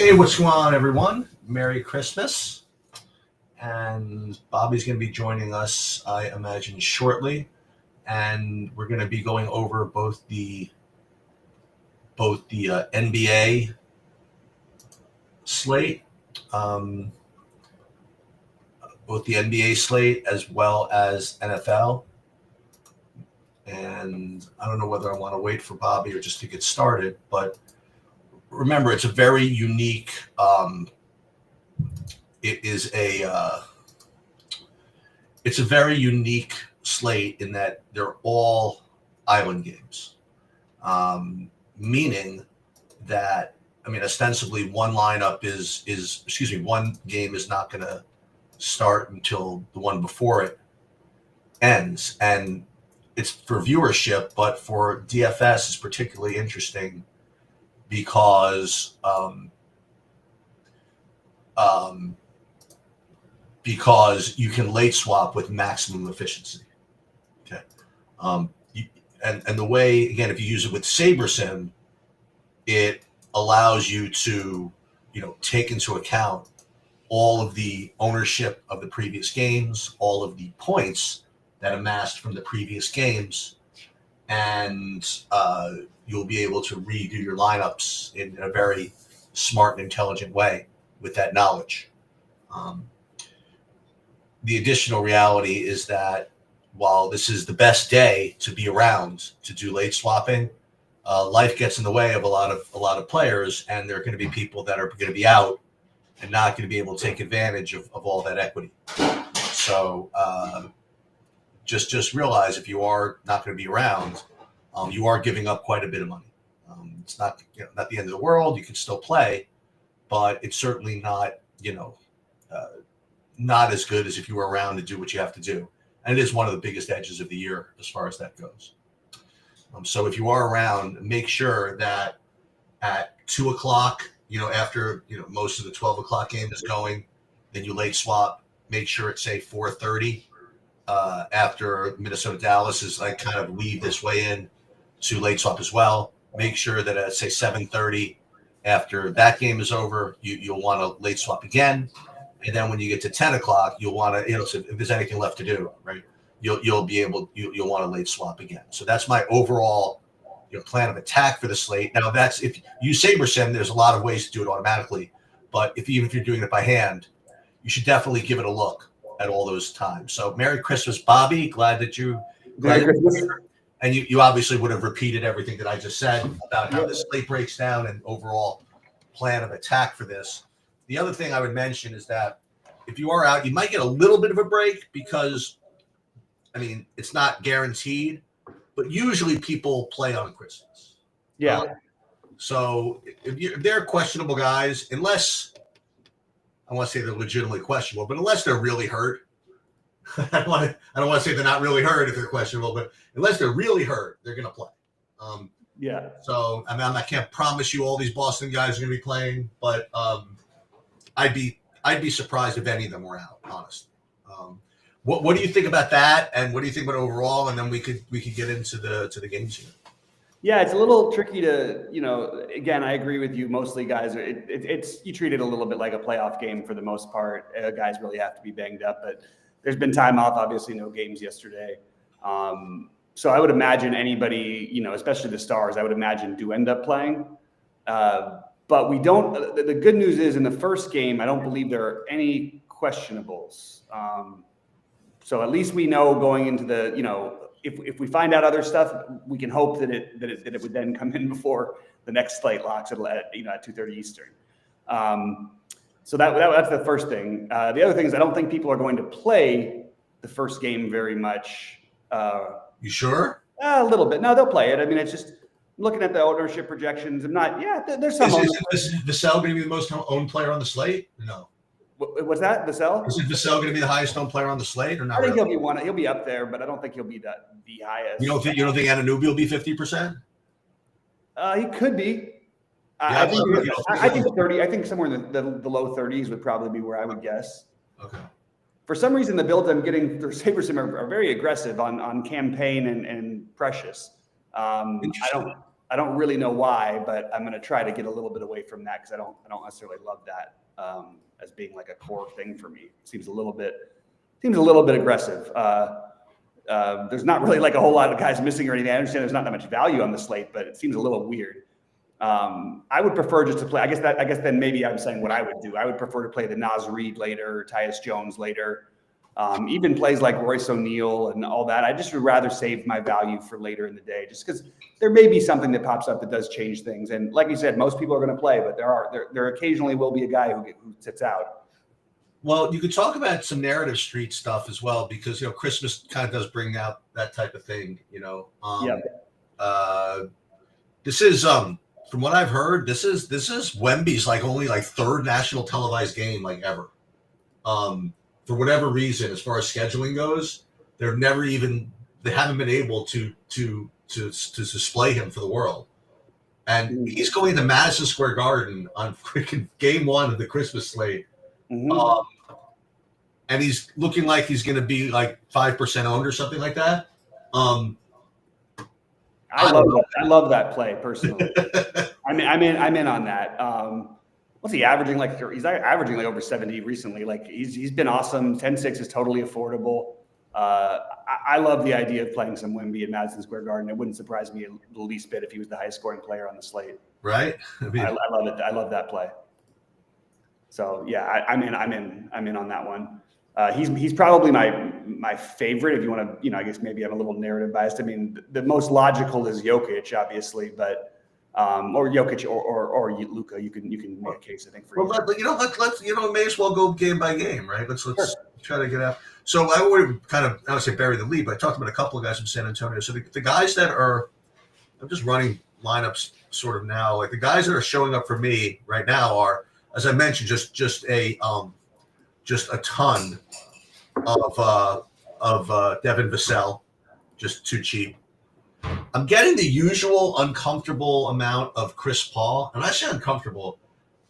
Hey, what's going on, everyone? Merry Christmas. And Bobby's going to be joining us, I imagine, shortly. And we're going to be going over both the NBA slate, both the NBA slate as well as NFL. And I don't know whether I want to wait for Bobby or just to get started, but remember, it's a very unique. It's a very unique slate in that they're all island games, meaning that ostensibly one game is not going to start until the one before it ends, and it's for viewership. But for DFS, it's particularly interesting because you can late swap with maximum efficiency. Okay, and the way, again, if you use it with SaberSim, it allows you to take into account all of the ownership of the previous games, all of the points that amassed from the previous games, and you'll be able to redo your lineups in a very smart and intelligent way with that knowledge. The additional reality is that while this is the best day to be around to do late swapping, life gets in the way of a lot of players, and there are going to be people that are going to be out and not going to be able to take advantage of all that equity. So just realize, if you are not going to be around, you are giving up quite a bit of money. It's not not the end of the world. You can still play, but it's certainly not not as good as if you were around to do what you have to do. And it is one of the biggest edges of the year as far as that goes. So if you are around, make sure that at 2 o'clock, after most of the 12 o'clock game is going, then you late swap. Make sure it's, say, 4:30 after Minnesota Dallas is like kind of weave this way in to late swap as well. Make sure that at, say, 7:30 after that game is over, you'll want to late swap again. And then when you get to 10 o'clock, you'll want to, so if there's anything left to do, right, you'll want to late swap again. So that's my overall plan of attack for the slate. Now, that's if you SaberSim, there's a lot of ways to do it automatically. But even if you're doing it by hand, you should definitely give it a look at all those times. So Merry Christmas, Bobby. Glad you're here. And you obviously would have repeated everything that I just said about how the slate breaks down and overall plan of attack for this. The other thing I would mention is that if you are out, you might get a little bit of a break because, it's not guaranteed, but usually people play on Christmas. Yeah. So if they're questionable guys, unless I want to say they're legitimately questionable, but unless they're really hurt, I don't want to say they're not really hurt if they're questionable, but unless they're really hurt, they're going to play. Yeah. So I can't promise you all these Boston guys are going to be playing, but I'd be surprised if any of them were out, honestly. What do you think about that, and what do you think about overall? And then we could get into the games here. Yeah, it's a little tricky to, again, I agree with you. Mostly guys, it's you treat it a little bit like a playoff game for the most part. Guys really have to be banged up, but there's been time off, obviously no games yesterday. So I would imagine anybody, especially the stars, I would imagine do end up playing. But we don't, the good news is in the first game, I don't believe there are any questionables. So at least we know going into the, if we find out other stuff, we can hope that it would then come in before the next slate locks at 2:30 Eastern. So that's the first thing. The other thing is I don't think people are going to play the first game very much. You sure? A little bit. No, they'll play it. It's just looking at the ownership projections. I'm not. Yeah, there's some. Is Vassell going to be the most owned player on the slate? No. Was that Vassell? Is Vassell going to be the highest owned player on the slate, or not? I think he'll be one. He'll be up there, but I don't think he'll be the highest. You don't think Anunoby will be 50%? He could be. I think 30. I think somewhere in the low 30s would probably be where I would guess. Okay. For some reason, the builds I'm getting for SaberSim are very aggressive on campaign and Precious. I I don't really know why, but I'm going to try to get a little bit away from that because I don't necessarily love that as being like a core thing for me. It seems a little bit aggressive. There's not really like a whole lot of guys missing or anything. I understand there's not that much value on the slate, but it seems a little weird. I would prefer just to play. I guess then maybe I'm saying what I would do. I would prefer to play the Nas Reed later, Tyus Jones later, even plays like Royce O'Neal and all that. I just would rather save my value for later in the day, just because there may be something that pops up that does change things. And like you said, most people are going to play, but there occasionally will be a guy who sits out. Well, you could talk about some narrative street stuff as well, because Christmas kind of does bring out that type of thing. This is from what I've heard, this is Wemby's only third national televised game ever. For whatever reason, as far as scheduling goes, they haven't been able to display him for the world. And he's going to Madison Square Garden on freaking game one of the Christmas slate. Mm-hmm. And he's looking like he's going to be 5% owned or something like that. I love that play personally. I'm in on that. What's he averaging? He's averaging over 70 recently. He's been awesome. 10-6 is totally affordable. I love the idea of playing some Wemby at Madison Square Garden. It wouldn't surprise me the least bit if he was the highest scoring player on the slate. Right. I love it. I love that play. So yeah, I'm in on that one. He's probably my favorite. If you want to, I guess maybe I'm a little narrative biased. I mean, the most logical is Jokic, obviously, but or Jokic or Luka. You can make a case, I think, for. Well, let's may as well go game by game, right? Let's try to get out. So I would I would say bury the lead, but I talked about a couple of guys from San Antonio. So the guys that are, I'm just running lineups sort of now. The guys that are showing up for me right now are, as I mentioned, just a ton of Devin Vassell, just too cheap. I'm getting the usual uncomfortable amount of Chris Paul, and I say uncomfortable.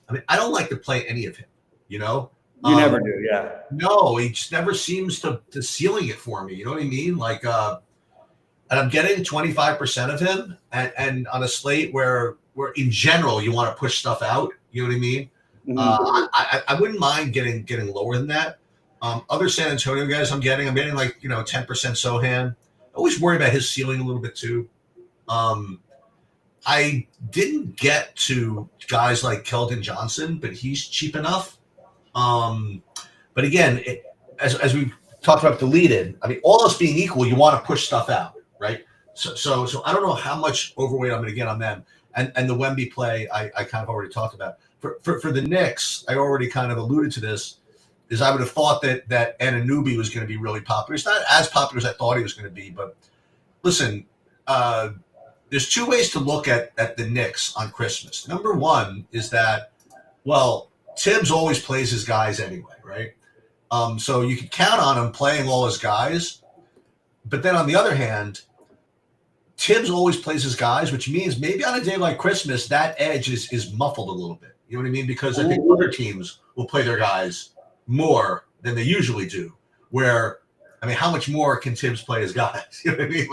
I mean, I don't like to play any of him. You never do, yeah. No, he just never seems to ceiling it for me. You know what I mean? And I'm getting 25% of him, and on a slate where in general you want to push stuff out. You know what I mean? Mm-hmm. I wouldn't mind getting lower than that. Other San Antonio guys I'm getting 10% Sohan. I always worry about his ceiling a little bit too. I didn't get to guys like Keldon Johnson, but he's cheap enough. But again, as we talked about deleted, all else being equal, you want to push stuff out, right? So I don't know how much overweight I'm going to get on them. And the Wemby play, I kind of already talked about. For the Knicks, I already kind of alluded to this, is I would have thought that Anunoby was going to be really popular. It's not as popular as I thought he was going to be, but listen, there's two ways to look at the Knicks on Christmas. Number one is that, well, Tibbs always plays his guys anyway, right? So you can count on him playing all his guys. But then on the other hand, Tibbs always plays his guys, which means maybe on a day like Christmas, that edge is muffled a little bit. You know what I mean? Because I think other teams will play their guys more than they usually do. Where, how much more can Tibbs play his guys? You know what I mean?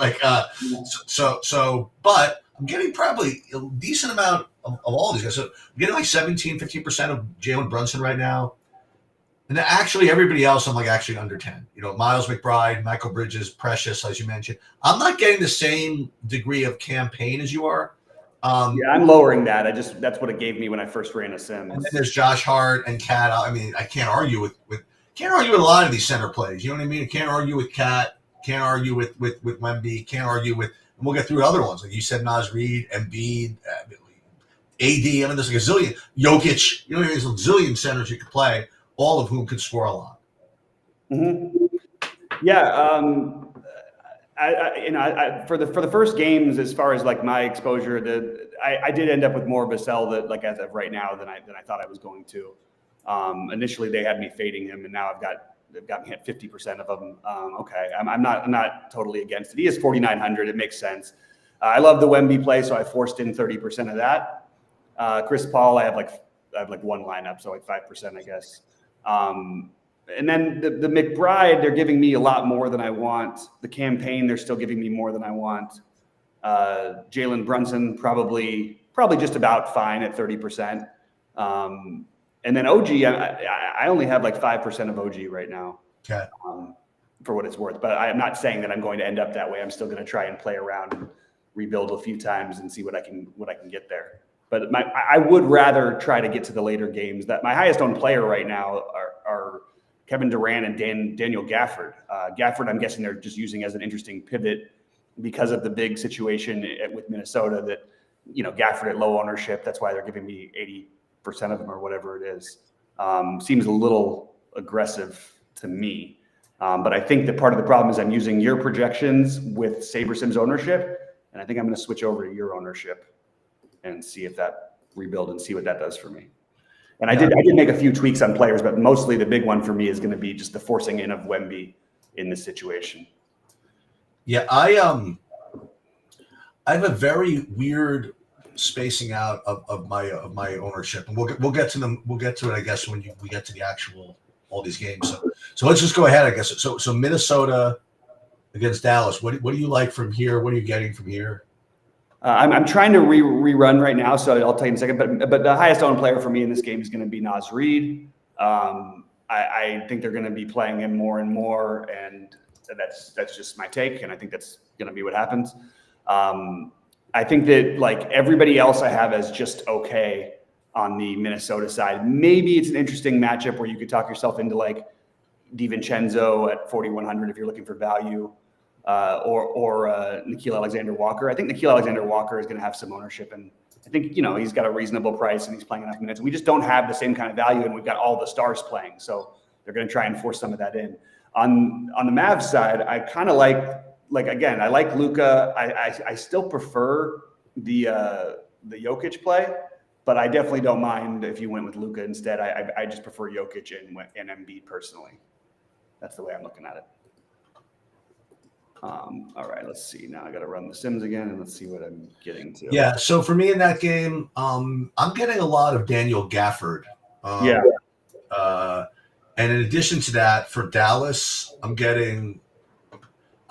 But I'm getting probably a decent amount of all these guys. So I'm getting 15% of Jalen Brunson right now. And then actually everybody else, I'm actually under 10. Miles McBride, Michael Bridges, Precious, as you mentioned. I'm not getting the same degree of campaign as you are. I'm lowering that. That's what it gave me when I first ran a sim. And then there's Josh Hart and Cat. I can't argue with a lot of these center plays. You know what I mean? I can't argue with Cat. Can't argue with Wemby. Can't argue with, and we'll get through other ones. Like you said, Nas Reed, Embiid, AD. There's a zillion. Jokic. There's a zillion centers you could play, all of whom could score a lot. Mm-hmm. Yeah. For the first games, as far as my exposure, I did end up with more Vassell that as of right now than I thought I was going to. Initially they had me fading him, and now they've got me at 50% of them. Okay, I'm not totally against it. He is 4,900. It makes sense. I love the Wemby play, so I forced in 30% of that. Chris Paul, I have one lineup, so 5%, I guess. And then the McBride, they're giving me a lot more than I want. The campaign, they're still giving me more than I want. Jalen Brunson probably just about fine at 30%. And then OG, I only have like 5% of OG right now. Okay. For what it's worth, but I'm not saying that I'm going to end up that way. I'm still going to try and play around and rebuild a few times and see what I can get there. But I would rather try to get to the later games. That my highest owned player right now are Kevin Durant and Daniel Gafford. Gafford, I'm guessing they're just using as an interesting pivot because of the big situation with Minnesota that, Gafford at low ownership. That's why they're giving me 80% of them or whatever it is. Seems a little aggressive to me. But I think that part of the problem is I'm using your projections with SaberSim's ownership, and I think I'm going to switch over to your ownership and see if that rebuild and see what that does for me. And I did make a few tweaks on players, but mostly the big one for me is going to be just the forcing in of Wemby in this situation. Yeah, I have a very weird spacing out of my ownership, and we'll get to them. We'll get to it, I guess, when we get to the actual all these games. So let's just go ahead, I guess. So Minnesota against Dallas. What do you like from here? What are you getting from here? I'm trying to rerun right now, so I'll tell you in a second. But the highest owned player for me in this game is going to be Naz Reid. I think they're going to be playing him more and more, and that's just my take. And I think that's going to be what happens. I think that like everybody else I have as just okay on the Minnesota side. Maybe it's an interesting matchup where you could talk yourself into like DiVincenzo at 4,100 if you're looking for value, or Nickeil Alexander-Walker. I think Nickeil Alexander-Walker is going to have some ownership, and I think he's got a reasonable price and he's playing enough minutes. We just don't have the same kind of value, and we've got all the stars playing, so they're going to try and force some of that in. On the Mavs side, I kind of like again, I like Luka. I still prefer the Jokic play. But I definitely don't mind if you went with Luka instead. I just prefer Jokic and Embiid personally. That's the way I'm looking at it. All right, let's see. Now I got to run the Sims again, and let's see what I'm getting to. Yeah, so for me in that game, I'm getting a lot of Daniel Gafford. And in addition to that, for Dallas, I'm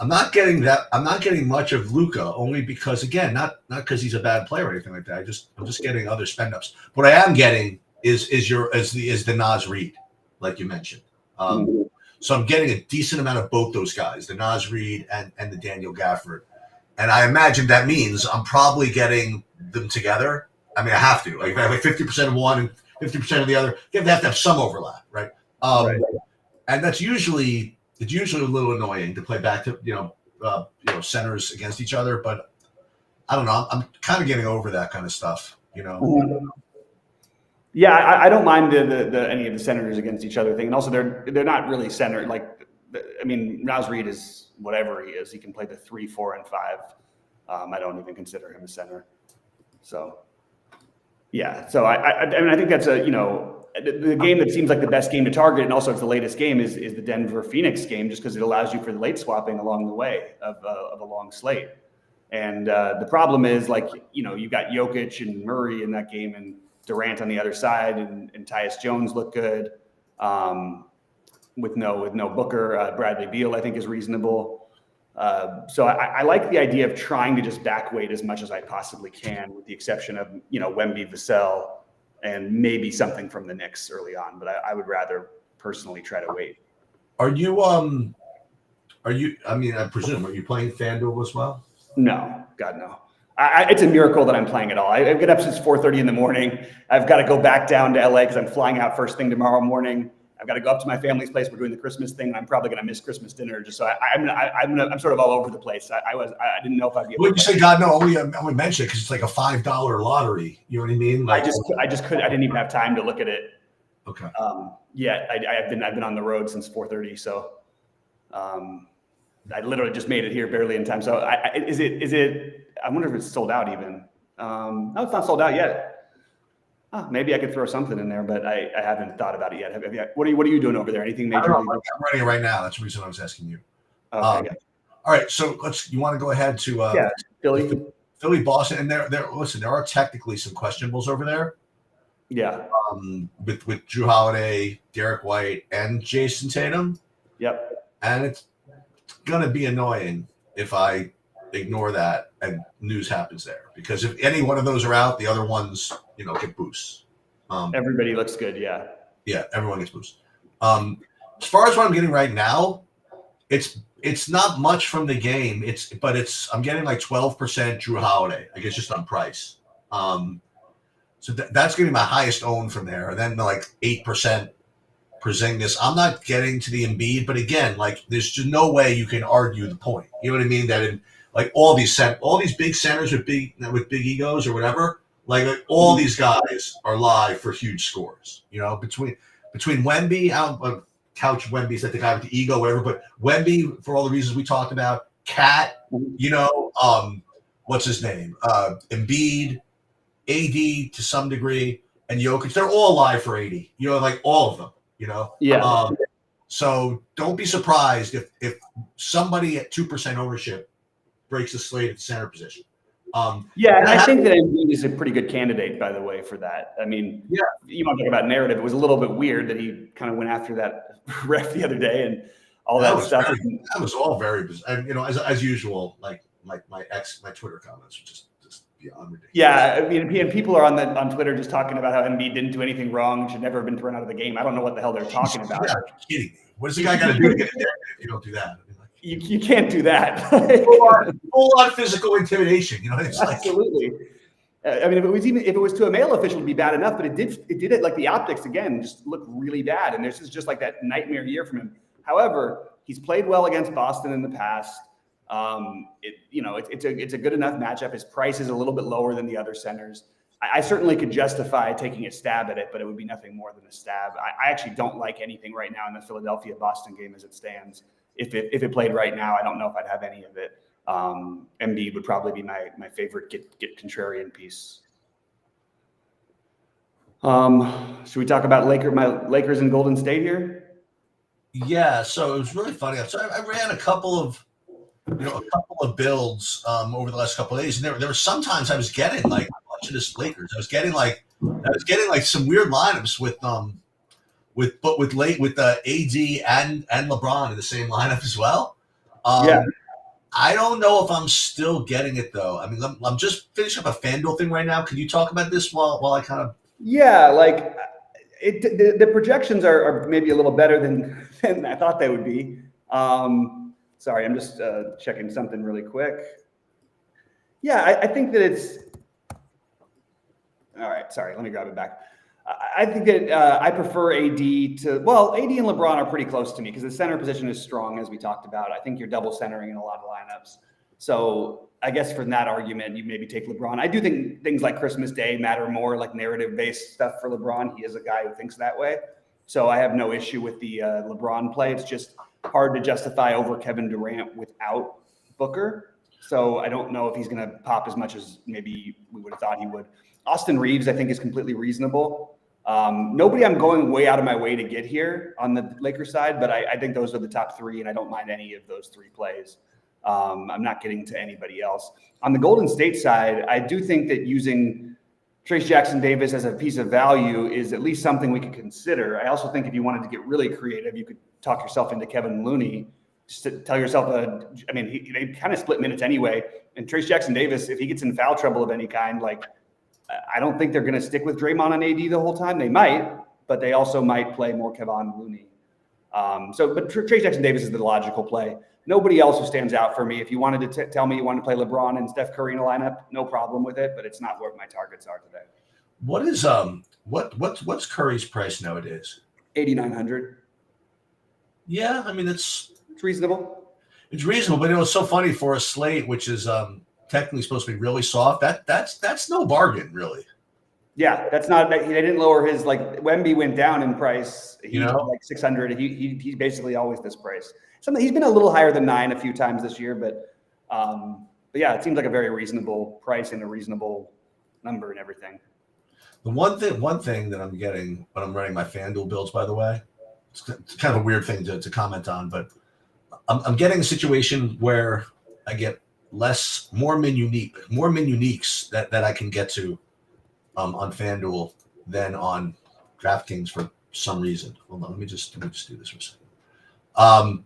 not getting much of Luka, only because, again, not because he's a bad player or anything like that. I'm just getting other spend ups. What I am getting is the Naz Reid, like you mentioned. So I'm getting a decent amount of both those guys, the Naz Reid and the Daniel Gafford. And I imagine that means I'm probably getting them together. I mean, I have to. Like if I have like 50% of one and 50% of the other, they have to have some overlap, right? Right. And that's usually a little annoying to play back to centers against each other, but I don't know. I'm kind of getting over that kind of stuff, Yeah, I don't mind the any of the senators against each other thing, and also they're not really centered. Like, I mean, Naz Reid is whatever he is. He can play the 3, 4, and 5. I don't even consider him a center. So, yeah. So I mean, I think that's the game that seems like the best game to target, and also it's the latest game is the Denver Phoenix game, just because it allows you for the late swapping along the way of a long slate. And the problem is you've got Jokic and Murray in that game, and Durant on the other side, and Tyus Jones look good with no Booker. Bradley Beal I think is reasonable. So I like the idea of trying to just back weight as much as I possibly can, with the exception of Wemby, Vassell, and maybe something from the Knicks early on. But I would rather personally try to wait. I presume, are you playing FanDuel as well? No, God, no. It's a miracle that I'm playing at all. I get up since 4:30 in the morning. I've got to go back down to LA because I'm flying out first thing tomorrow morning. I've got to go up to my family's place. We're doing the Christmas thing, and I'm probably going to miss Christmas dinner. Just so I'm sort of all over the place. I didn't know if I'd be able. When you say God, no, only mention it because it's like a $5 lottery. You know what I mean? Like, I just couldn't. I didn't even have time to look at it. Okay. Yeah, I've been on the road since 4:30, so I literally just made it here barely in time. So is it? I wonder if it's sold out even. No, it's not sold out yet. Maybe I could throw something in there, but I haven't thought about it yet. What are you doing over there? Anything major? I'm running it right now. That's the reason I was asking you. Okay. All right, so you want to go ahead to Philly, Boston, and there are technically some questionables over there. Yeah. With Drew Holiday, Derek White, and Jason Tatum. Yep. And it's gonna be annoying if I ignore that, and news happens there. Because if any one of those are out, the other ones, get boosts. Everybody looks good, yeah. Yeah, everyone gets boosts. As far as what I'm getting right now, it's not much from the game. I'm getting like 12% Drew Holiday, I guess, just on price. So that's going to be my highest own from there. And then like 8% Porzingis. I'm not getting to the Embiid, but again, like there's just no way you can argue the point. You know what I mean? That in like all these big centers with big egos or whatever, like all these guys are live for huge scores. Between Wemby, I'll couch Wemby's like the guy with the ego, whatever. But Wemby, for all the reasons we talked about, Cat, what's his name? Embiid, AD to some degree, and Jokic, they're all live for 80. Like all of them. Yeah. So don't be surprised if somebody at 2% ownership breaks the slate at the center position. And I think that Embiid is a pretty good candidate, by the way, for that. I mean, you want to talk about narrative. It was a little bit weird that he kind of went after that ref the other day and all that stuff. That was all very bizarre. And, as usual, like my Twitter comments were just beyond ridiculous. Yeah, I mean, and people are on Twitter just talking about how Embiid didn't do anything wrong, should never have been thrown out of the game. I don't know what the hell they're talking about. Are you kidding me? What does the guy got to do to get in there if you don't do that? I mean, you can't do that. Full on physical intimidation. Absolutely. I mean, if it was to a male official, it'd be bad enough, but it did like the optics again just look really bad, and this is just like that nightmare year from him. However, he's played well against Boston in the past. It's a good enough matchup. His price is a little bit lower than the other centers. I certainly could justify taking a stab at it, but it would be nothing more than a stab. I actually don't like anything right now in the Philadelphia-Boston game as it stands. If it played right now, I don't know if I'd have any of it. Embiid would probably be my favorite get contrarian piece. Should we talk about my Lakers and Golden State here? Yeah, so it was really funny. So I ran a couple of builds over the last couple of days, and there were sometimes I was getting like watching this Lakers. I was getting like some weird lineups with AD and LeBron in the same lineup as well. I don't know if I'm still getting it though. I mean, I'm just finishing up a FanDuel thing right now. Can you talk about this while I kind of? Yeah, like the projections are maybe a little better than I thought they would be. Sorry, I'm just checking something really quick. Yeah, I think that it's all right. Sorry, let me grab it back. I think that I prefer AD to, well, AD and LeBron are pretty close to me because the center position is strong, as we talked about. I think you're double centering in a lot of lineups. So I guess from that argument, you maybe take LeBron. I do think things like Christmas Day matter more, like narrative-based stuff for LeBron. He is a guy who thinks that way. So I have no issue with the LeBron play. It's just hard to justify over Kevin Durant without Booker. So I don't know if he's going to pop as much as maybe we would have thought he would. Austin Reeves, I think, is completely reasonable. Nobody I'm going way out of my way to get here on the Lakers side, but I think those are the top three, and I don't mind any of those three plays. I'm not getting to anybody else. On the Golden State side, I do think that using Trace Jackson-Davis as a piece of value is at least something we could consider. I also think if you wanted to get really creative, you could talk yourself into Kevin Looney. Just to tell yourself, they kind of split minutes anyway. And Trace Jackson-Davis, if he gets in foul trouble of any kind, like, I don't think they're going to stick with Draymond and AD the whole time. They might, but they also might play more Kevon Looney. But Trace Jackson-Davis is the logical play. Nobody else who stands out for me. If you wanted to tell me you wanted to play LeBron and Steph Curry in a lineup, no problem with it, but it's not where my targets are today. What is what's Curry's price nowadays? 8,900. Yeah, I mean it's reasonable. It's reasonable, but it was so funny for a slate, which is technically supposed to be really soft. That's no bargain, really. Yeah, that's not. They didn't lower his, like, Wemby went down in price. He's like 600. He's basically always this price. He's been a little higher than 9 a few times this year, but yeah, it seems like a very reasonable price and a reasonable number and everything. The one thing that I'm getting when I'm running my FanDuel builds, by the way, it's kind of a weird thing to comment on, but I'm getting a situation where I get more min uniques that I can get to on FanDuel than on DraftKings for some reason. Hold on, let me just do this for a second.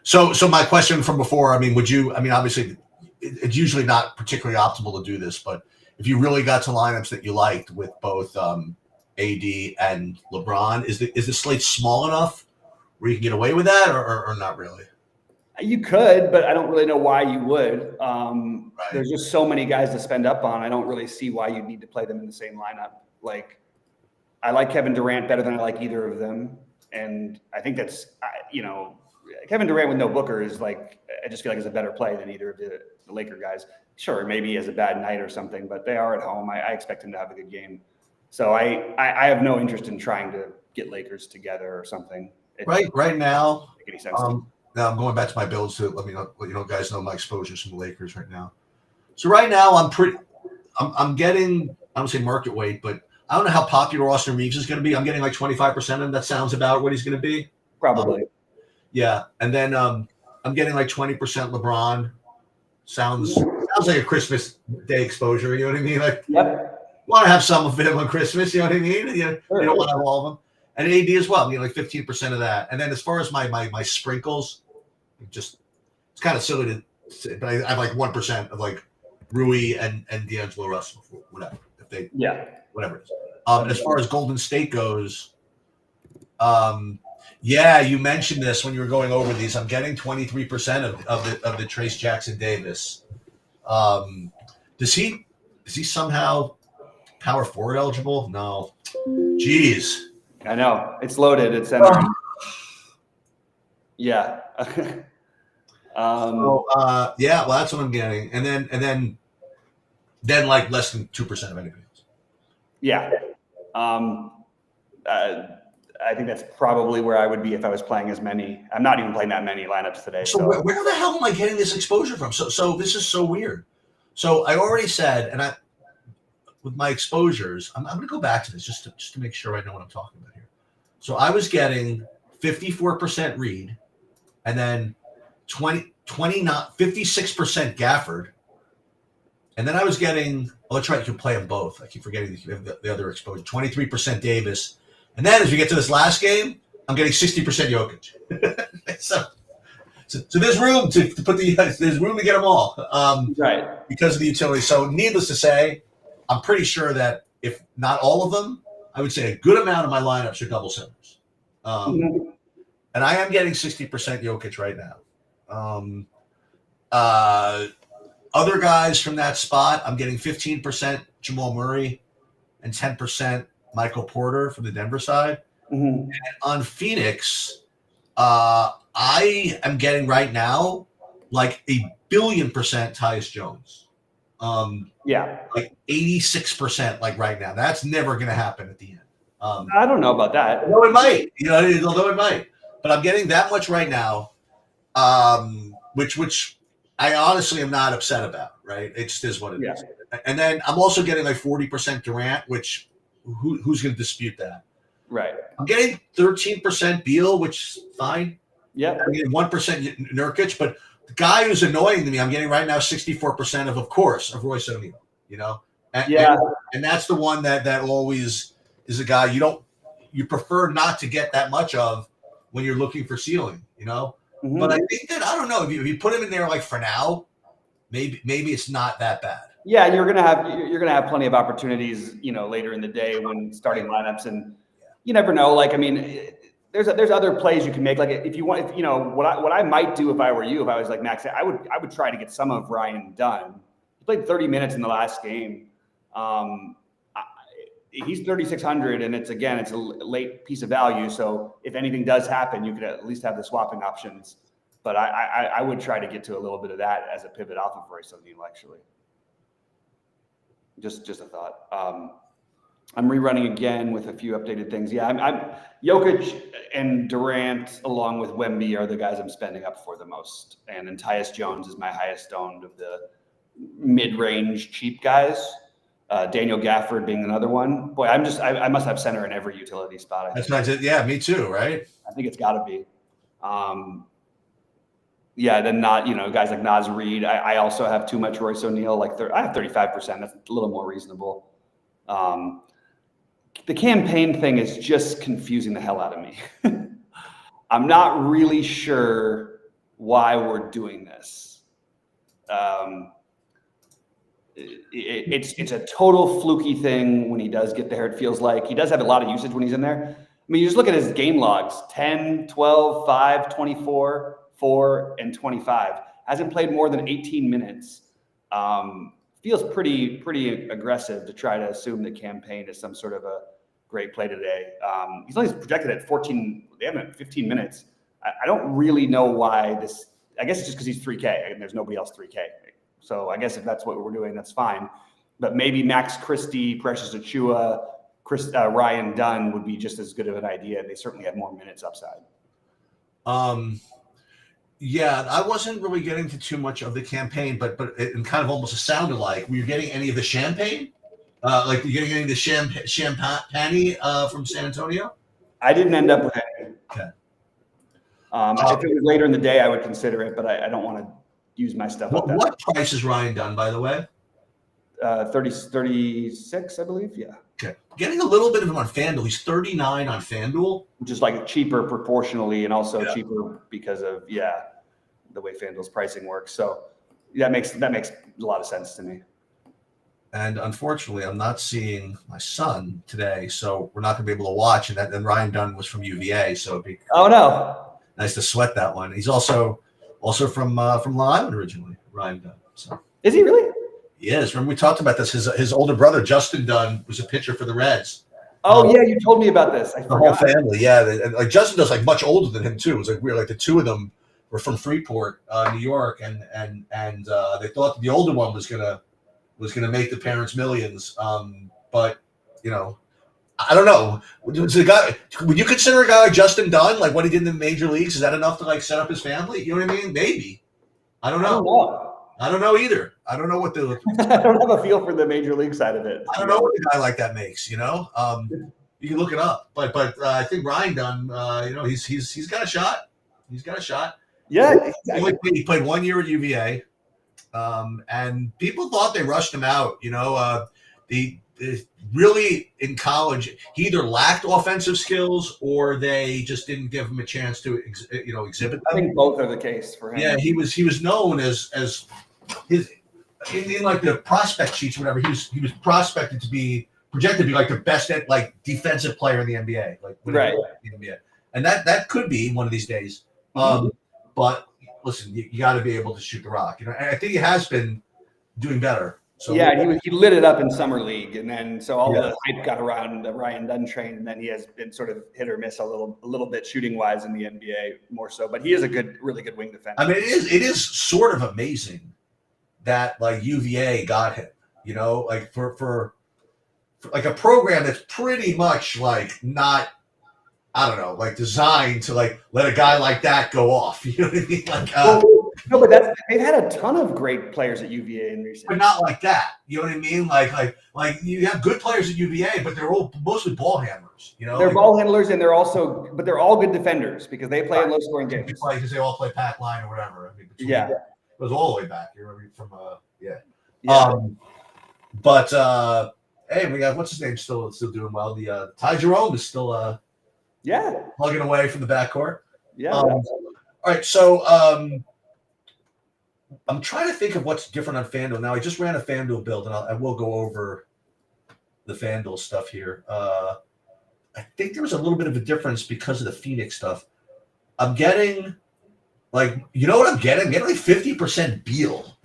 So my question from before, obviously it's usually not particularly optimal to do this, but if you really got to lineups that you liked with both AD and LeBron, is the slate small enough where you can get away with that, or not really? You could, but I don't really know why you would. Right. There's just so many guys to spend up on. I don't really see why you'd need to play them in the same lineup. Like, I like Kevin Durant better than I like either of them. And I think that's, Kevin Durant with no Booker is like, I just feel like it's a better play than either of the Laker guys. Sure, maybe he has a bad night or something, but they are at home. I expect him to have a good game. So I have no interest in trying to get Lakers together or something. Right now, make any sense. Now I'm going back to my builds to let you guys know my exposures from the Lakers right now. So right now I'm getting, I don't say market weight, but I don't know how popular Austin Reeves is going to be. I'm getting like 25% of him. That sounds about what he's going to be. Probably. Yeah. And then I'm getting like 20% LeBron. Sounds like a Christmas Day exposure. You know what I mean? Like, yep. Want to have some of him on Christmas. You know what I mean? You don't want to have all of them. And AD as well. I'm getting like 15% of that. And then as far as my sprinkles, it's kind of silly to say, but I have like 1% of like Rui and D'Angelo Russell, whatever. Whatever it is. As far as Golden State goes, you mentioned this when you were going over these. I'm getting 23% of the Trace Jackson Davis. Is he somehow power forward eligible? No. Jeez. I know it's loaded. It's center. Yeah. Well, that's what I'm getting, and then like less than 2% of anything else. Yeah. I think that's probably where I would be if I was playing as many. I'm not even playing that many lineups today. So where the hell am I getting this exposure from? So this is so weird. So I already said, and with my exposures, I'm going to go back to this just to make sure I know what I'm talking about here. So I was getting 54% Reed, and then 56% Gafford, and then I was getting. Oh, that's right. You can play them both. I keep forgetting the other exposure. 23% Davis, and then as we get to this last game, I'm getting 60% Jokic. so there's room to put there's room to get them all. Right. Because of the utility. So needless to say, I'm pretty sure that if not all of them, I would say a good amount of my lineups are double centers. And I am getting 60% Jokic right now. Other guys from that spot, I'm getting 15% Jamal Murray and 10% Michael Porter from the Denver side. Mm-hmm. And on Phoenix, I am getting right now like 1,000,000,000% Tyus Jones. Like 86% like right now. That's never going to happen at the end. I don't know about that. No, it might. Although it might. But I'm getting that much right now, which I honestly am not upset about. Right? It just is what it is. And then I'm also getting like 40% Durant, which who's going to dispute that? Right. I'm getting 13% Beal, which is fine. Yeah. I'm getting 1% Nurkic, but the guy who's annoying to me, I'm getting right now 64% of course, of Royce O'Neal. And that's the one that always is a guy you prefer not to get that much of when you're looking for ceiling, Mm-hmm. But I think that I don't know if you put him in there like for now, maybe it's not that bad. Yeah, you're gonna have plenty of opportunities, later in the day when starting lineups, and you never know. Like, I mean, there's other plays you can make. Like if you want, what I might do if I were you, if I was like Max, I would try to get some of Ryan Dunn. He played 30 minutes in the last game. He's 3,600, and it's a late piece of value. So if anything does happen, you could at least have the swapping options. But I would try to get to a little bit of that as a pivot off of Royce O'Neal, actually. Just a thought. I'm rerunning again with a few updated things. Yeah, I'm Jokic and Durant along with Wemby are the guys I'm spending up for the most, and then Tyus Jones is my highest owned of the mid-range cheap guys. Daniel Gafford being another one. Boy, I must have center in every utility spot. That's not it. Yeah, me too. Right. I think it's got to be. Then not guys like Naz Reid. I also have too much Royce O'Neal. I have 35%. That's a little more reasonable. The campaign thing is just confusing the hell out of me. I'm not really sure why we're doing this. It's a total fluky thing when he does get there. It feels like he does have a lot of usage when he's in there. I mean, you just look at his game logs, 10, 12, 5, 24, 4, and 25. Hasn't played more than 18 minutes. Feels pretty aggressive to try to assume that Campaign is some sort of a great play today. He's only projected at 14. They have him at 15 minutes. I don't really know why this. I guess it's just because he's 3K and there's nobody else 3K. So I guess if that's what we're doing, that's fine. But maybe Max Christie, Precious Achua, Ryan Dunn would be just as good of an idea. They certainly have more minutes upside. Yeah, I wasn't really getting to too much of the Campaign, but it kind of almost sounded like, were you getting any of the Champagne? Like you're getting any of the Champagne from San Antonio? I didn't end up with any. Okay. If it was later in the day, I would consider it, but I don't want to use my stuff. What price is Ryan Dunn, by the way? 36, I believe. Yeah. Okay. Getting a little bit of him on FanDuel. He's 39 on FanDuel. Which is like cheaper proportionally and also cheaper because of, the way FanDuel's pricing works. So that makes a lot of sense to me. And unfortunately, I'm not seeing my son today, so we're not going to be able to watch. And Ryan Dunn was from UVA, so it'd be nice to sweat that one. He's also from Long Island originally, Ryan Dunn. So is he really? He is. Remember we talked about this. His older brother Justin Dunn was a pitcher for the Reds. Oh yeah, you told me about this. The whole family, and like Justin does, like much older than him too. It was like weird. Like the two of them were from Freeport, New York, and they thought that the older one was gonna make the parents millions. But I don't know. Would you consider a guy like Justin Dunn, like what he did in the major leagues, is that enough to like set up his family? You know what I mean? Maybe. I don't know. I don't know either. I don't know what the. I don't have a feel for the major league side of it. I don't know what a guy like that makes. You can look it up, but I think Ryan Dunn, he's got a shot. He's got a shot. Yeah, exactly. He played 1 year at UVA, and people thought they rushed him out. The really in college, he either lacked offensive skills or they just didn't give him a chance to exhibit them. I think both are the case for him. Yeah, he was known as his in like the prospect sheets or whatever. He was projected to be like the best defensive player in the NBA, right? In the NBA, and that could be one of these days. But listen, you got to be able to shoot the rock. And I think he has been doing better. So he lit it up in summer league, and then all the hype got around the Ryan Dunn train, and then he has been sort of hit or miss a little bit shooting wise in the NBA more so. But he is a really good wing defender. I mean, it is sort of amazing that like UVA got him. Like for like a program that's pretty much like not. I don't know, like designed to like let a guy like that go off. You know what I mean? Like, no, but they've had a ton of great players at UVA in recent. But not like that. You know what I mean? Like you have good players at UVA, but they're all mostly ball handlers. They're ball handlers, and they're all good defenders because they play in low scoring games. Because they all play pack line or whatever. I mean, it goes all the way back. You remember from Yeah. Hey, we got what's his name still doing well. The Ty Jerome is still plugging away from the backcourt. Yeah. All right, so I'm trying to think of what's different on FanDuel. Now, I just ran a FanDuel build, and I will go over the FanDuel stuff here. I think there was a little bit of a difference because of the Phoenix stuff. I'm getting, what I'm getting? I'm getting like 50% Beal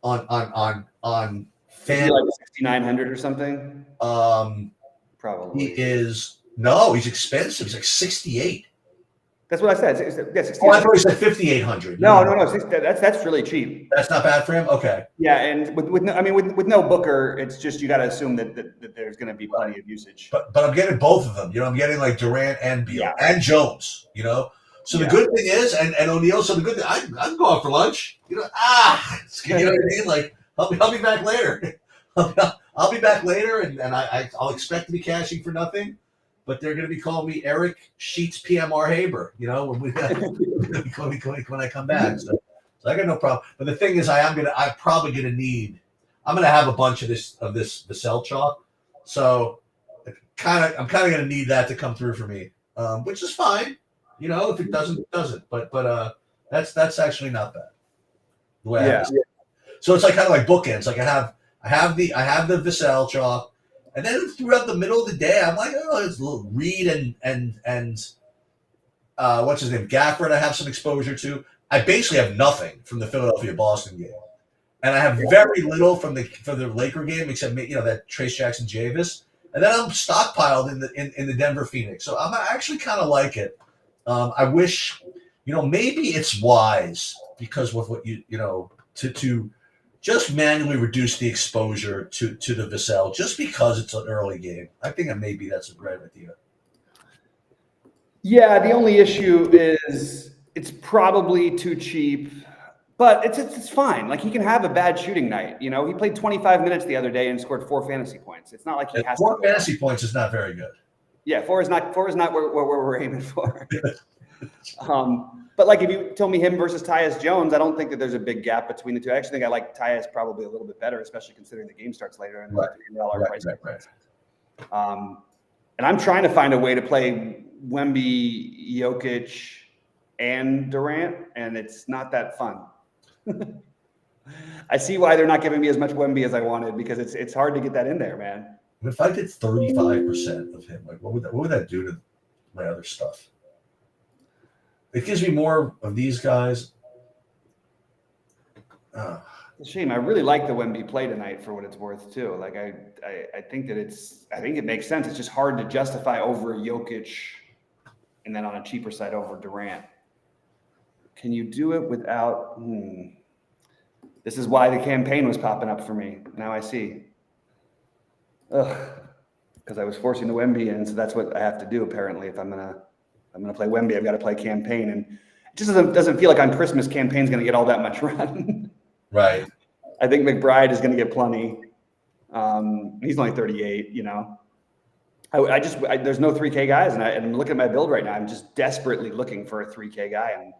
on FanDuel. Like 6,900 or something? Probably. He's expensive. He's like 68. That's what I said. I thought he said 5,800. No. That's really cheap. That's not bad for him. Okay. Yeah, and with no Booker, it's just you got to assume that there's going to be plenty of usage. But I'm getting both of them. I'm getting like Durant and Beal and Jones. So the good thing is, and O'Neal. So the good thing, I can go out for lunch. You know what I mean? Like I'll be back later. I'll be back later, and I'll expect to be cashing for nothing. But they're going to be calling me Eric Sheets PMR Haber, when I come back. So I got no problem. But the thing is, I'm probably going to have a bunch of the cell chalk. So I'm kind of going to need that to come through for me, which is fine. If it doesn't, it doesn't. But that's actually not bad. The way I have it. So it's like kind of like bookends. Like I have the Vassell chalk, and then throughout the middle of the day, I'm like, oh, it's a little Reed and what's his name, Gafford. I have some exposure to. I basically have nothing from the Philadelphia-Boston game, and I have very little from the Laker game, except that Trace Jackson Javis, and then I'm stockpiled in the Denver Phoenix. So I actually kind of like it. I wish, maybe it's wise because with what to just manually reduce the exposure to the Vassell just because it's an early game. I think maybe that's a great idea. Yeah, the only issue is it's probably too cheap, but it's fine. Like he can have a bad shooting night. He played 25 minutes the other day and scored 4 fantasy points. It's not like he has 4 fantasy points is not very good. Yeah, 4 is not what we're aiming for. But like if you told me him versus Tyus Jones, I don't think that there's a big gap between the two. I actually think I like Tyus probably a little bit better, especially considering the game starts later and $3 price. And I'm trying to find a way to play Wemby, Jokic, and Durant, and it's not that fun. I see why they're not giving me as much Wemby as I wanted because it's hard to get that in there, man. If I did 35% of him, like what would that do to my other stuff? It gives me more of these guys. It's a shame. I really like the Wemby play tonight for what it's worth too. Like I think that I think it makes sense. It's just hard to justify over Jokic and then on a cheaper side over Durant. Can you do it without This is why the campaign was popping up for me. Now I see. Because I was forcing the Wemby in, so that's what I have to do apparently if I'm gonna play Wemby. I've got to play campaign, and it just doesn't feel like on Christmas campaign's gonna get all that much run. Right. I think McBride is gonna get plenty. He's only 38. There's no 3K guys, and I'm looking at my build right now. I'm just desperately looking for a 3K guy, and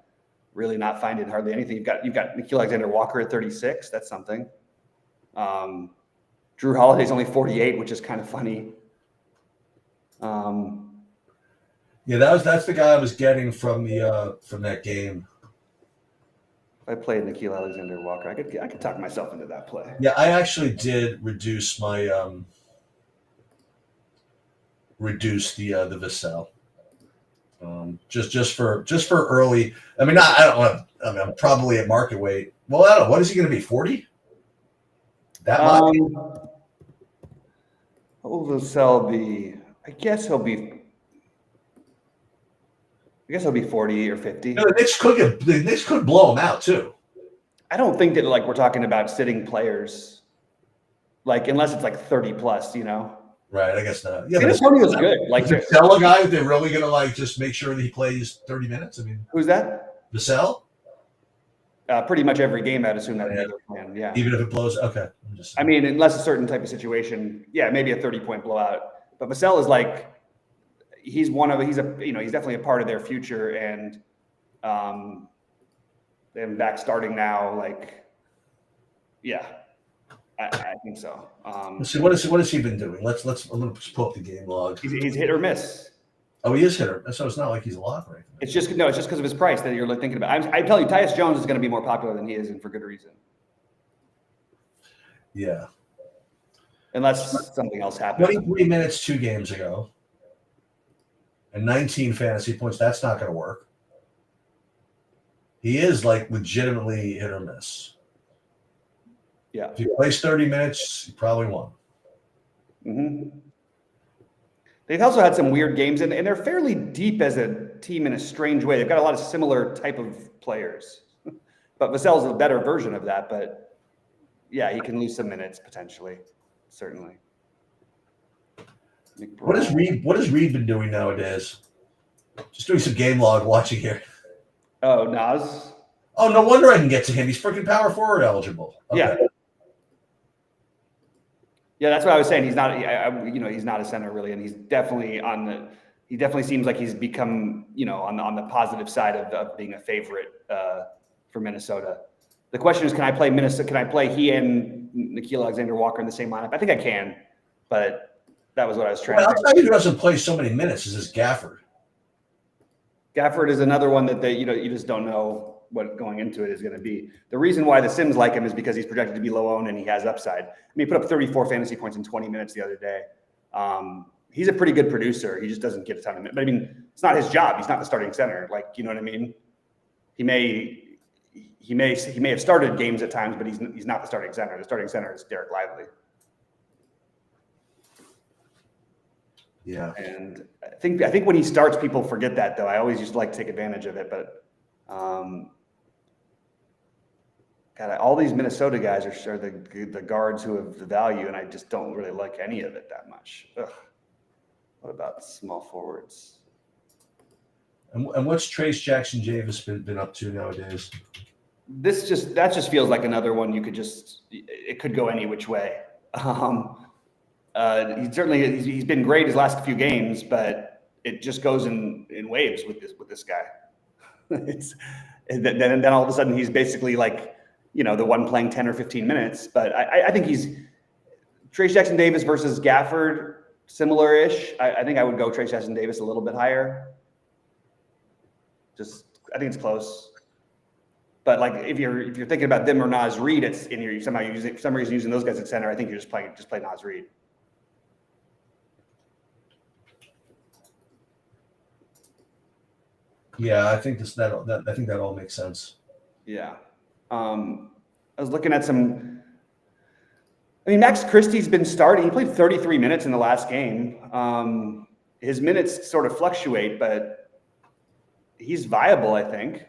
really not finding hardly anything. You've got Nickeil Alexander-Walker at 36. That's something. Drew Holiday's only 48, which is kind of funny. Yeah, that's the guy I was getting from that game. If I played Nickeil Alexander-Walker, I could talk myself into that play. Yeah, I actually did reduce my the Vassell. Just for early. I mean, I'm probably at market weight. Well, I don't know. What is he going to be? 40? That much? What will Vassell be? I guess he'll be 40 or 50. The Knicks could blow him out too. I don't think that we're talking about sitting players, unless it's 30 plus, Right, I guess not. Yeah, San Antonio's good. Vassell a guy that they're really gonna just make sure that he plays 30 minutes. I mean, who's that? Vassell? Pretty much every game, I'd assume that. Plan. Yeah. Even if it blows, okay. I mean, unless a certain type of situation, yeah, maybe a 30-point blowout. But Vassell is he's definitely a part of their future, and them back starting now, yeah, I think so. Let's see, what has he been doing? I'm gonna pull up the game log. He's hit or miss. Oh, he is hit or miss. So it's not like he's a lock or anything. It's just because of his price that you're thinking about. I'm telling you, Tyus Jones is going to be more popular than he is, and for good reason. Yeah. Unless something else happens. 23 minutes 2 games ago. And 19 fantasy points. That's not going to work. He is legitimately hit or miss. Yeah. If he plays 30 minutes, he probably won. Mm-hmm. They've also had some weird games, and they're fairly deep as a team in a strange way. They've got a lot of similar type of players. But Vassell's a better version of that. But, yeah, he can lose some minutes potentially, certainly. What has Reed been doing nowadays? Just doing some game log watching here. Oh, Nas? Oh, no wonder I can get to him. He's freaking power forward eligible. Okay. Yeah. Yeah, that's what I was saying. He's not, he's not a center really, and he's definitely he definitely seems like he's become, on the positive side of being a favorite for Minnesota. The question is, can I play Minnesota? Can I play he and Nickeil Alexander-Walker in the same lineup? I think I can, but that was what I was trying to I'll tell you who doesn't play so many minutes is this Gafford. Gafford is another one that you just don't know. what going into it is going to be. The reason why the Sims like him is because he's projected to be low owned and he has upside. I mean, he put up 34 fantasy points in 20 minutes the other day. He's a pretty good producer. He just doesn't get a ton of minutes. But I mean, it's not his job. He's not the starting center. Like, you know what I mean? He may have started games at times, but he's not the starting center. The starting center is Derek Lively. Yeah. And I think when he starts, people forget that, though. I always used to like to take advantage of it, but God, all these Minnesota guys are the guards who have the value, and I just don't really like any of it that much. Ugh. What about small forwards? And what's Trace Jackson Davis been up to nowadays? That just feels like another one it could go any which way. He's been great his last few games, but it just goes in waves with this guy. Then all of a sudden he's basically like, you know, the one playing 10 or 15 minutes. But I think he's Trace Jackson Davis versus Gafford, similar-ish. I think I would go Trace Jackson Davis a little bit higher. I think it's close. But like if you're thinking about them or Naz Reid, it's in your somehow for some reason using those guys at center. I think you're just play Naz Reid. Yeah, I think that all makes sense. Yeah. I was looking at some. I mean, Max Christie's been starting. He played 33 minutes in the last game. His minutes sort of fluctuate, but he's viable, I think,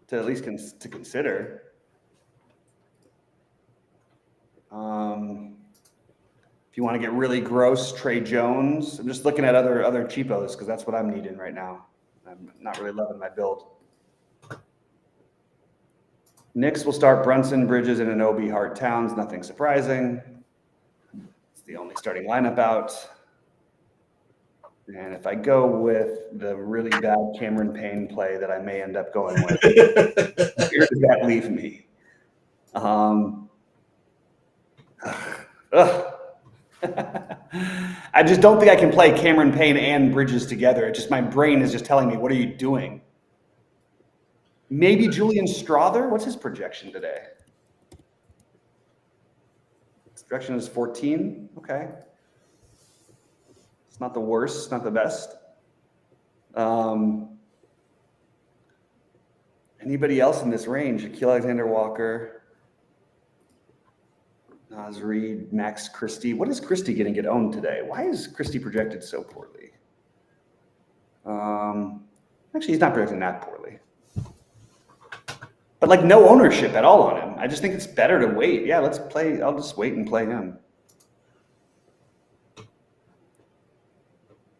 to at least to consider. If you want to get really gross, Trey Jones. I'm just looking at other cheapos because that's what I'm needing right now. I'm not really loving my build. Knicks will start Brunson, Bridges, and Anunoby, Hart, Towns. Nothing surprising. It's the only starting lineup out. And if I go with the really bad Cameron Payne play that I may end up going with, where does that leave me? I just don't think I can play Cameron Payne and Bridges together. It just my brain is just telling me, what are you doing? Maybe Julian Strother. What's his projection today? His projection is 14. Okay. It's not the worst. It's not the best. Anybody else in this range? Shaquille Alexander-Walker, Naz Reid, Max Christie. What is Christie going to get owned today? Why is Christie projected so poorly? Actually, he's not projecting that poorly. But like no ownership at all on him. I just think it's better to wait. Yeah, let's play. I'll just wait and play him.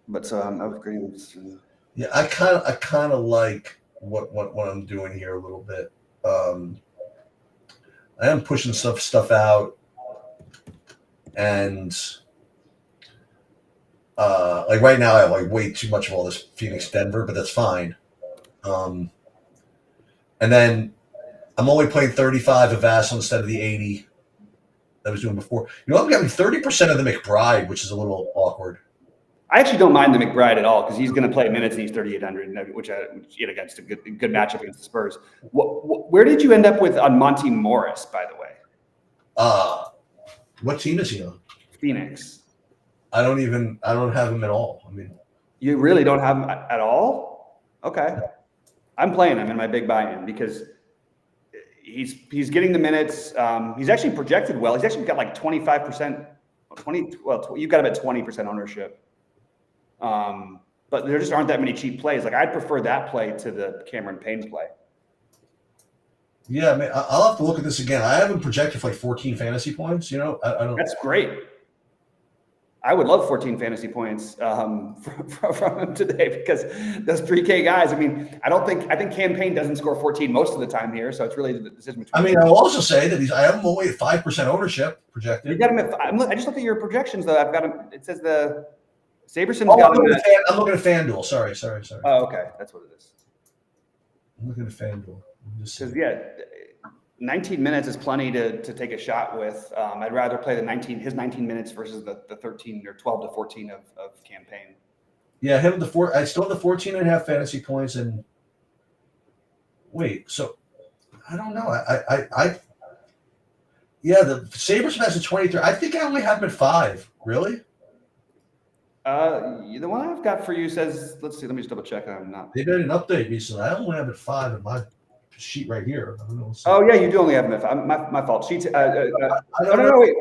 But so I'm upgrading. Yeah, I kind of like what I'm doing here a little bit. I am pushing stuff out, and like right now I have like way too much of all this Phoenix Denver, but that's fine. And then I'm only playing 35 of Vassell instead of the 80 that I was doing before. You know, I'm getting 30% of the McBride, which is a little awkward. I actually don't mind the McBride at all because he's going to play minutes and he's 3,800, which against a good matchup against the Spurs. Where did you end up with on Monty Morris, by the way? What team is he on? Phoenix. I don't have him at all. I mean, you really don't have him at all? Okay. I'm playing him in my big buy-in because he's getting the minutes. He's actually projected well. He's actually got like 25%, you've got him at 20% ownership. But there just aren't that many cheap plays. Like I'd prefer that play to the Cameron Payne play. Yeah, I mean, I'll have to look at this again. I have him projected for like 14 fantasy points. You know, I don't. That's great. I would love 14 fantasy points from him today because those 3K guys. I mean, I think Cam Payne doesn't score 14 most of the time here, so it's really the decision between. I mean, I'll also say that I have him only at 5% ownership projected. You got him at. I just looked at your projections though. I've got him. It says the Saberson's got him. I'm looking at FanDuel. Sorry. Oh, okay, that's what it is. I'm looking at FanDuel. Because 19 minutes is plenty to take a shot with. I'd rather play his 19 minutes versus the 13 or 12 to 14 of campaign. Yeah, I still have the 14 and a half fantasy points, and Wait, so I don't know. Yeah, the Sabres has a 23. I think I only have him at 5. Really? The one I've got for you says, let's see, let me just double check. I'm not. They made an update recently. I only have it 5 in my sheet right here. I don't know. Oh yeah, you do only have him at 5. My fault. Sheets. No, wait.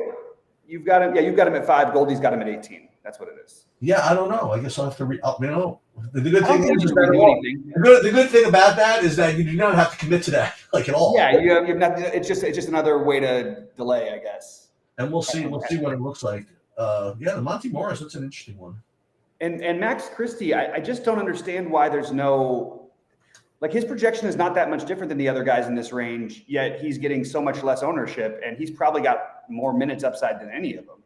You've got him. Yeah, you've got him at 5. Goldie's got him at 18. That's what it is. Yeah, I don't know. I guess I'll have to read. You know, the good thing is that the good thing about that is that you do not have to commit to that like at all. Yeah, you have nothing. It's just another way to delay, I guess. And we'll see what it looks like. Yeah, the Monty Morris. That's an interesting one. And Max Christie, I just don't understand why there's no, like, his projection is not that much different than the other guys in this range, yet he's getting so much less ownership, and he's probably got more minutes upside than any of them.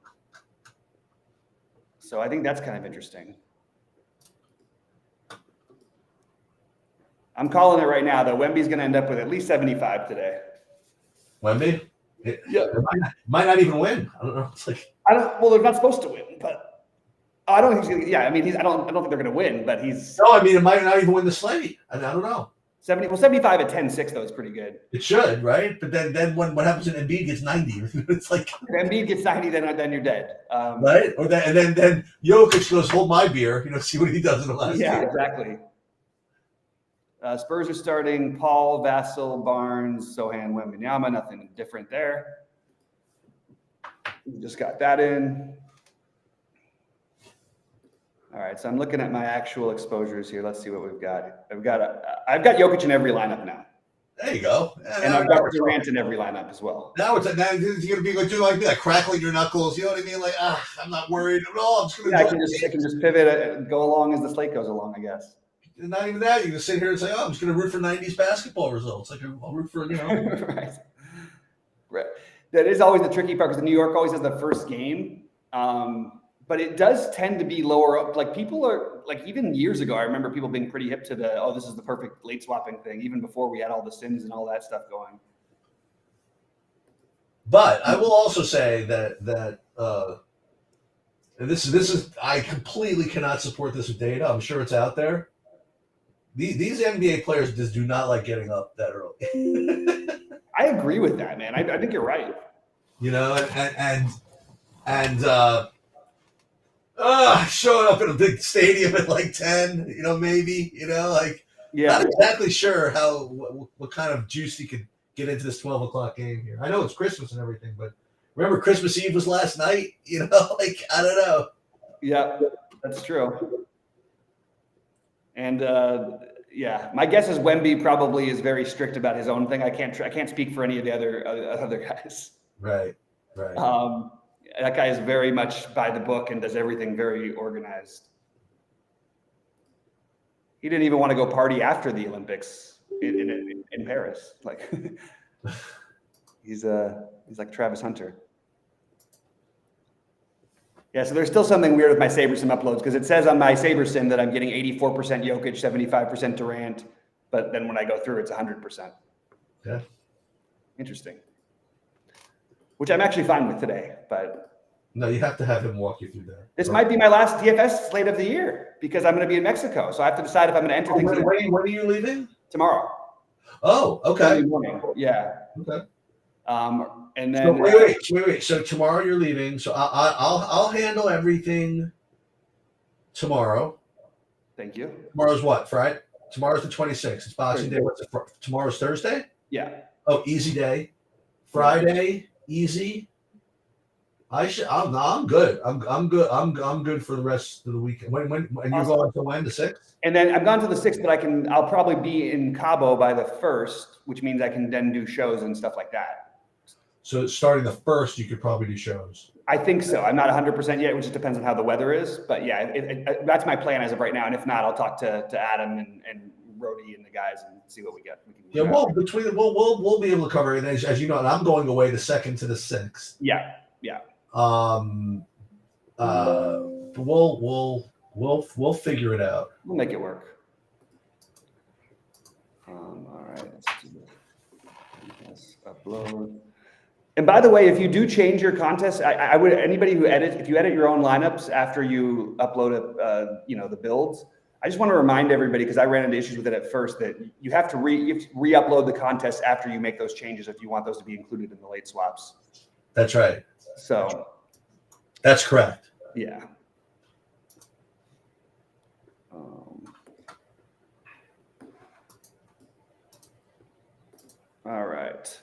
So I think that's kind of interesting. I'm calling it right now, though. Wemby's going to end up with at least 75 today. Wemby? Yeah. Might not even win. I don't know. It's like, well, they're not supposed to win, but I don't think he's going to. Yeah, I mean, I don't think they're going to win, but he's. No, I mean, it might not even win the slate. I don't know. 75 at 10-6 though is pretty good. It should, right? But then when what happens when Embiid gets 90? It's like if Embiid gets 90, then you're dead. Right? Or then and then Jokic goes, hold my beer, see what he does in the last year. year. Exactly. Spurs are starting Paul, Vassell, Barnes, Sohan, Wembanyama. Nothing different there. We just got that in. All right, so I'm looking at my actual exposures here. Let's see what we've got. I've got Jokic in every lineup now. There you go. And I've got Durant in every lineup as well. Now it's going to be like crackling your knuckles. You know what I mean? Like, I'm not worried at all. I'm just going to. I can just pivot and go along as the slate goes along, I guess. And not even that. You can sit here and say, I'm just going to root for 90s basketball results. Like, I'll root for, Right. That is always the tricky part because New York always has the first game. But it does tend to be lower up. Like, people are, like, even years ago, I remember people being pretty hip to this is the perfect late swapping thing, even before we had all the Sims and all that stuff going. But I will also say that and this is I completely cannot support this with data. I'm sure it's out there. These NBA players just do not like getting up that early. I agree with that, man. I think you're right. Showing up in a big stadium at like 10, maybe, not exactly sure what kind of juice you could get into this 12 o'clock game here. I know it's Christmas and everything, but remember Christmas Eve was last night, I don't know. Yeah, that's true. And my guess is Wemby probably is very strict about his own thing. I can't speak for any of the other guys. Right. That guy is very much by the book and does everything very organized. He didn't even want to go party after the Olympics in Paris. Like, he's like Travis Hunter. Yeah, so there's still something weird with my SaberSim uploads because it says on my SaberSim that I'm getting 84% Jokic, 75% Durant, but then when I go through, it's 100%. Yeah. Interesting. Which I'm actually fine with today, but no, you have to have him walk you through that. This might be my last DFS slate of the year because I'm going to be in Mexico, so I have to decide if I'm going to enter things. When are you leaving? Tomorrow. Oh, okay. Morning. Yeah. Okay. And then wait. So tomorrow you're leaving. So I'll handle everything tomorrow. Thank you. Tomorrow's what? Friday. Tomorrow's the 26th. It's Boxing Day. What's it? Tomorrow's Thursday. Yeah. Oh, easy day. Friday. Easy. I'm good. I'm good. I'm good for the rest of the weekend. When and you're going to when? The 6th? And then I've gone to the 6th, but I'll probably be in Cabo by the 1st, which means I can then do shows and stuff like that. So starting the 1st, you could probably do shows. I think so. I'm not 100% yet, which just depends on how the weather is. But yeah, that's my plan as of right now. And if not, I'll talk to Adam and Rody and the guys and see what we get. Yeah, we'll be able to cover it as you know. And I'm going away the 2nd to the 6th. Yeah. We'll figure it out. We'll make it work. All right. Let's do this. Upload. And by the way, if you do change your contest, I would if you edit your own lineups after you upload the builds, I just want to remind everybody, because I ran into issues with it at first, that you have to re-upload the contest after you make those changes if you want those to be included in the late swaps. That's right. So That's correct. yeah. All right.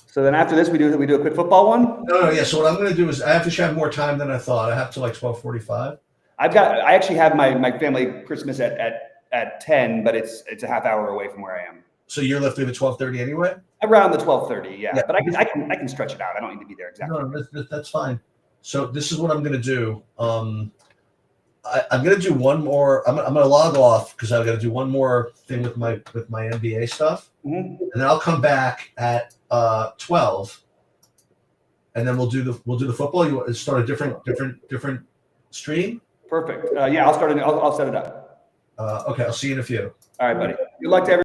So then after this, we do a quick football one. No, yeah. So what I'm going to do is I have to have more time than I thought. I have to like 12:45. I actually have my family Christmas at 10, but it's a half hour away from where I am. So you're lifting at 12:30 anyway? Around the 12:30, yeah. But I can stretch it out. I don't need to be there exactly. No, that's fine. So this is what I'm going to do. I'm going to do one more. I'm going to log off because I've got to do one more thing with my NBA stuff, and then I'll come back at 12, and then we'll do the football. You want to start a different stream? Perfect. Yeah, I'll set it up. Okay, I'll see you in a few. All right, buddy. Good luck to everyone.